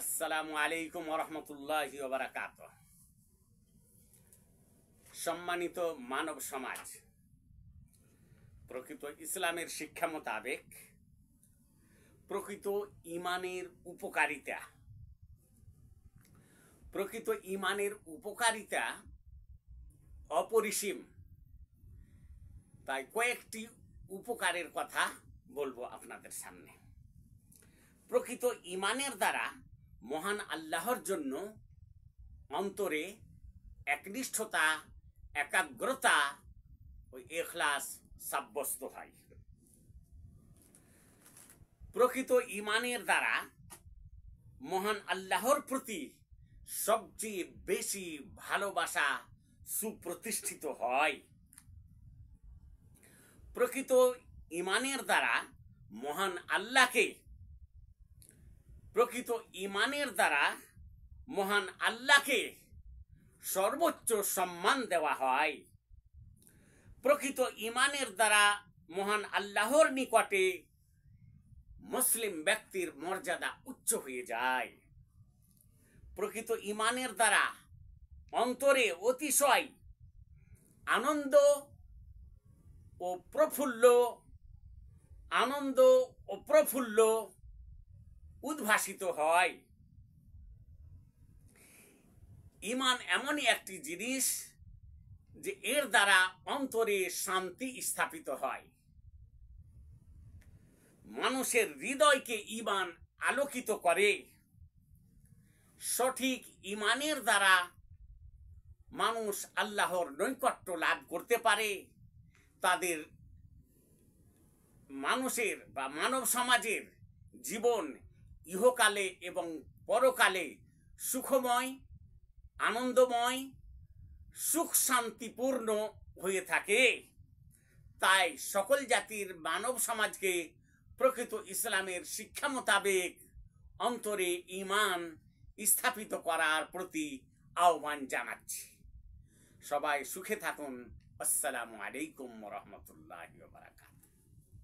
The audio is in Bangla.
আসসালামু আলাইকুম ওয়া রাহমাতুল্লাহি ওয়া বারাকাতুহু। সম্মানিত মানব সমাজ, প্রকৃত ইসলামের শিক্ষা মোতাবেক প্রকৃত ইমানের উপকারিতা অপরিসীম। তাই কয়েকটি উপকারের কথা বলবো আপনাদের সামনে। প্রকৃত ইমানের দ্বারা মহান আল্লাহর জন্য অন্তরে একনিষ্ঠতা, একাগ্রতা ও ইখলাস সাব্যস্ত হয়। প্রকৃত ইমানের দ্বারা মহান আল্লাহর প্রতি সবচেয়ে বেশি ভালোবাসা সুপ্রতিষ্ঠিত হয়। প্রকৃত ইমানের দ্বারা মহান আল্লাহকে সর্বোচ্চ সম্মান দেওয়া হয়। প্রকৃত ইমানের দ্বারা মহান আল্লাহর নিকটে মুসলিম ব্যক্তির মর্যাদা উচ্চ হয়ে যায়। প্রকৃত ইমানের দ্বারা অন্তরে অতিশয় আনন্দ ও প্রফুল্ল উদ্ভাসিত হয়। ইমান এমনই একটি জিনিস যে এর দ্বারা অন্তরে শান্তি স্থাপিত হয়। মানুষের হৃদয়কে ইমান আলোকিত করে। সঠিক ইমানের দ্বারা মানুষ আল্লাহর নৈকট্য লাভ করতে পারে। তাদের মানব সমাজের জীবন ইহকালে এবং পরকালে সুখময়, আনন্দময়, সুখ শান্তিপূর্ণ হয়ে থাকে। তাই সকল জাতির মানব সমাজকে প্রকৃত ইসলামের শিক্ষা মোতাবেক অন্তরে ঈমান স্থাপিত করার প্রতি আহ্বান জানাচ্ছি। সবাই সুখে থাকুন। আসসালামু আলাইকুম ওয়া রাহমাতুল্লাহি ওয়া বারাকাতুহু।